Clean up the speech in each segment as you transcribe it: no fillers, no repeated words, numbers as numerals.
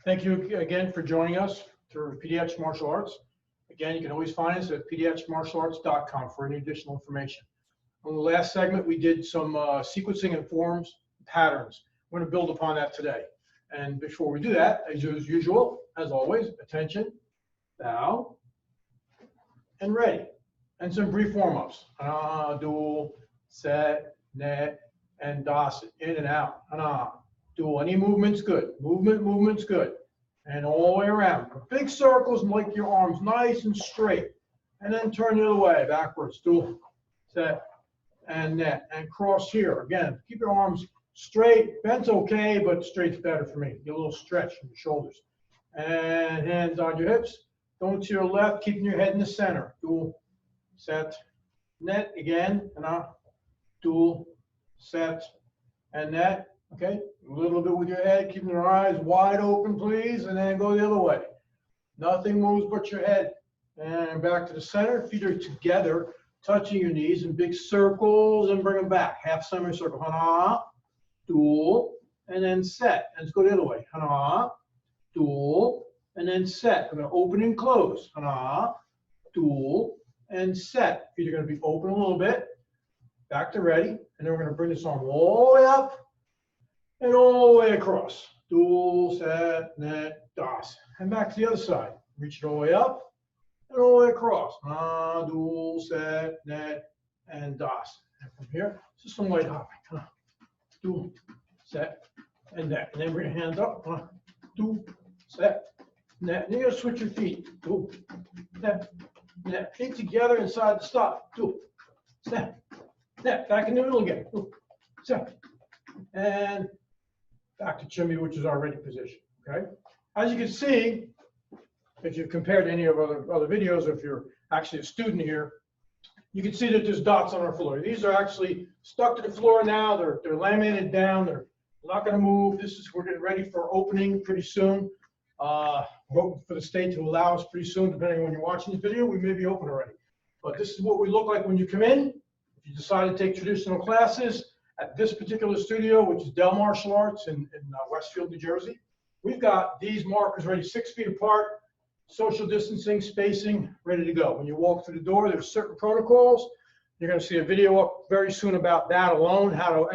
Thank you again for joining us through Pediatric Martial Arts. Again, you can always find us at pediatricmartialarts.com for any additional information. On the last segment, we did some sequencing and forms, patterns. We're going to build upon that today. And before we do that, as usual, as always, attention, bow, and ready. And some brief warm-ups. Dual, set, net, and das it, in and out. Dual, any movement's good. Movement's good. And all the way around. Big circles, make your arms nice and straight. And then turn the other way, backwards. Dual, set, and net. And cross here. Again, keep your arms straight. Bent's okay, but straight's better for me. Get a little stretch in your shoulders. And hands on your hips. Going to your left, keeping your head in the center. Dual, set, net again. And dual, set, and net. Okay, a little bit with your head, keeping your eyes wide open, please, and then go the other way. Nothing moves but your head. And back to the center. Feet are together, touching your knees in big circles, and bring them back. Half semicircle. Hana, dual, and then set. And let's go the other way. Hana, dual, and then set. I'm going to open and close. Hana, dual, and set. Feet are going to be open a little bit. Back to ready. And then we're going to bring this arm all the way up and all the way across. Dual, set, net, das. And back to the other side. Reach it all the way up and all the way across. Dual, set, net, and das. And from here, just some light hopping. Dual, set, and net. And then bring your hands up. Dual, set, net. And then you're going to switch your feet. Dual, set, net. Feet together inside the stop. Dual, set, net. Back in the middle again. Dual, set, and back to Chimbi, which is our ready position, okay? As you can see, if you've compared any of other videos, or if you're actually a student here, you can see that there's dots on our floor. These are actually stuck to the floor now. They're laminated down. They're not going to move. We're getting ready for opening pretty soon. Hoping for the state to allow us pretty soon, depending on when you're watching this video. We may be open already. But this is what we look like when you come in. If you decide to take traditional classes, at this particular studio, which is Dell Martial Arts in Westfield, New Jersey, we've got these markers ready 6 feet apart, social distancing, spacing, ready to go. When you walk through the door, there's certain protocols. You're going to see a video up very soon about that alone, how to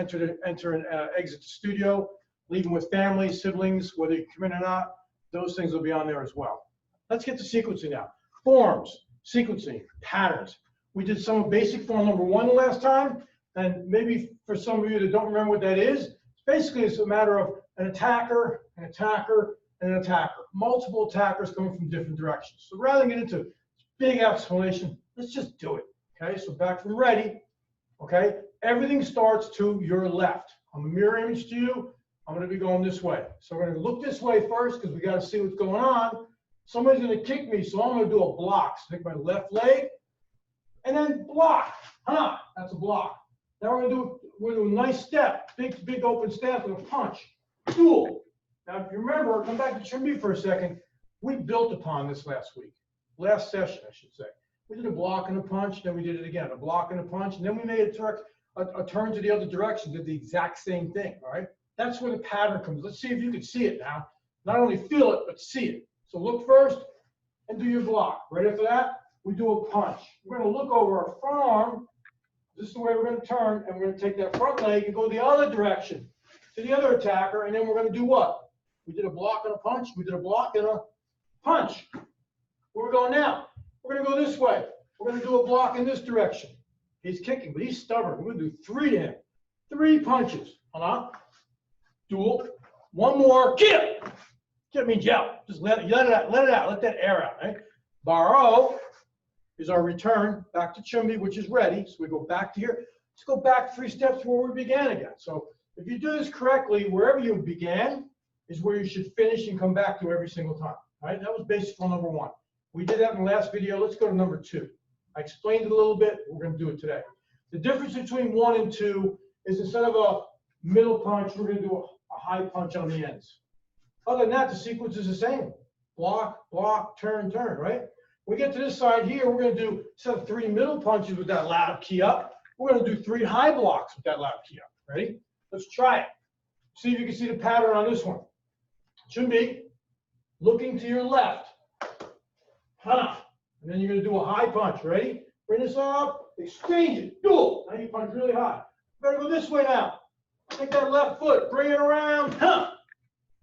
enter and exit the studio, leaving with family, siblings, whether you come in or not. Those things will be on there as well. Let's get to sequencing now. Forms, sequencing, patterns. We did some basic form number 1 the last time. And maybe for some of you that don't remember what that is, basically it's a matter of an attacker, an attacker, and an attacker. Multiple attackers coming from different directions. So rather than get into big explanation, let's just do it. Okay, so back from ready. Okay, everything starts to your left. I'm a mirror image to you. I'm going to be going this way. So we're going to look this way first because we got to see what's going on. Somebody's going to kick me, so I'm going to do a block. So take my left leg and then block. That's a block. Now we're going to do a nice step, big open step with a punch. Dual. Now, if you remember, come back to Chimbi for a second. We built upon this last session, I should say. We did a block and a punch, then we did it again, a block and a punch, and then we made a turn to the other direction, did the exact same thing, all right? That's where the pattern comes. Let's see if you can see it now. Not only feel it, but see it. So look first and do your block. Right after that, we do a punch. We're going to look over our forearm. This is the way we're going to turn, and we're going to take that front leg and go the other direction to the other attacker, and then we're going to do what? We did a block and a punch. We did a block and a punch. Where are we going now? We're going to go this way. We're going to do a block in this direction. He's kicking, but he's stubborn. We're going to do 3 to him. 3 punches. Dual. 1 more. Get! Get means out. Just let it out. Let it out. Let that air out. Right? Borrow is our return back to Chimbi, which is ready. So we go back to here. Let's go back 3 steps where we began again. So if you do this correctly, wherever you began is where you should finish and come back to every single time. All right, that was basic form number 1. We did that in the last video. Let's go to number 2. I explained it a little bit. We're going to do it today. The difference between 1 and 2 is instead of a middle punch, we're going to do a high punch on the ends. Other than that, the sequence is the same. Block, block, turn, turn, right? We get to this side here, we're going to do, instead of 3 middle punches with that loud key up, we're going to do 3 high blocks with that loud key up. Ready? Let's try it. See if you can see the pattern on this one. Chimbi, looking to your left. Huh. And then you're going to do a high punch. Ready? Bring this up, exchange it, dual. Now you punch really high. Better go this way now. Take that left foot, bring it around. Huh.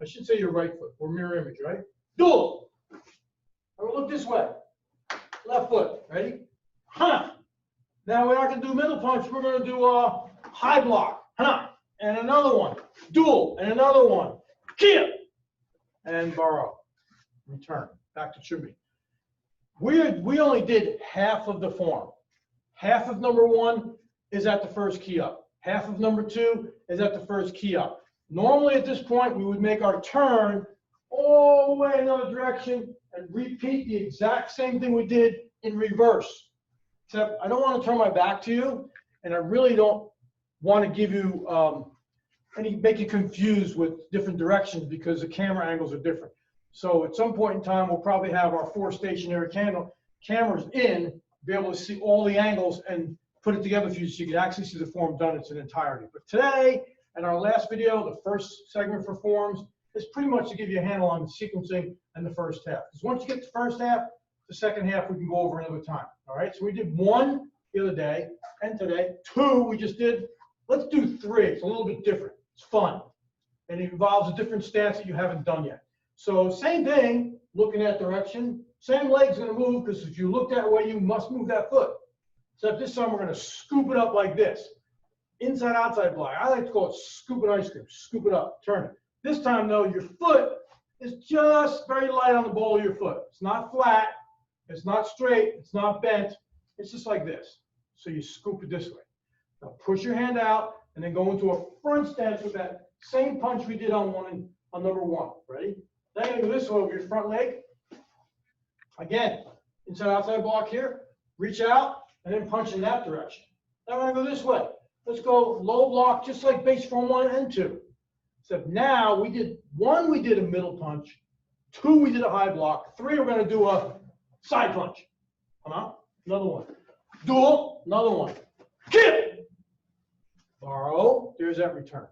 I should say your right foot, or mirror image, right? Dual. Now we'll look this way. Left foot. Ready? Huh. Now we're not going to do middle punch. We're going to do a high block. Huh. And another one. Dual. And another one. Kia. And borrow. Return. Back to Chumi. We only did half of the form. Half of number 1 is at the first key up. Half of number 2 is at the first key up. Normally at this point, we would make our turn all the way another direction and repeat the exact same thing we did in reverse. Except I don't want to turn my back to you, and I really don't want to give you make you confused with different directions because the camera angles are different. So at some point in time, we'll probably have our 4 stationary cameras in, be able to see all the angles and put it together for you so you can actually see the form done in its entirety. But today, in our last video, the first segment for forms is pretty much to give you a handle on the sequencing and the first half. Because once you get the first half, the second half we can go over another time. All right, so we did 1 the other day, and today 2 we just did. Let's do 3. It's a little bit different. It's fun, and it involves a different stance that you haven't done yet. So same thing, looking at direction, same leg's going to move because if you look that way, you must move that foot. Except this time we're going to scoop it up like this. Inside, outside block. I like to call it scooping ice cream. Scoop it up, turn it. This time though, your foot is just very light on the ball of your foot. It's not flat, it's not straight, it's not bent. It's just like this. So you scoop it this way. Now push your hand out and then go into a front stance with that same punch we did on number 1. Ready? Then you're going to go this way with your front leg. Again, inside, outside block here. Reach out and then punch in that direction. Now we're going to go this way. Let's go low block just like base form 1 and 2. Except now we did 1, we did a middle punch. 2, we did a high block. 3, we're going to do a side punch. Come on. Another one. Dual. Another one. Kick. Borrow. There's that return.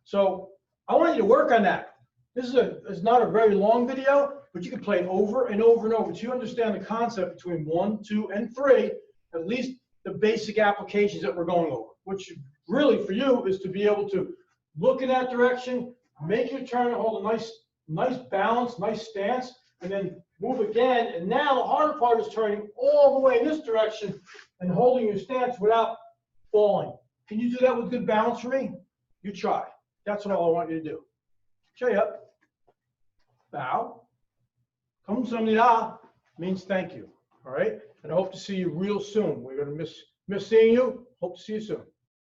So I want you to work on that. This is not a very long video, but you can play it over and over and over so you understand the concept between 1, 2, and 3, at least the basic applications that we're going over, which really for you is to be able to look in that direction, make your turn and hold a nice balance, nice stance, and then move again. And now the harder part is turning all the way in this direction and holding your stance without falling. Can you do that with good balance for me? You try. That's what all I want you to do. Chin up. Bow. Kamsahamnida means thank you. All right? And I hope to see you real soon. We're going to miss seeing you. Hope to see you soon.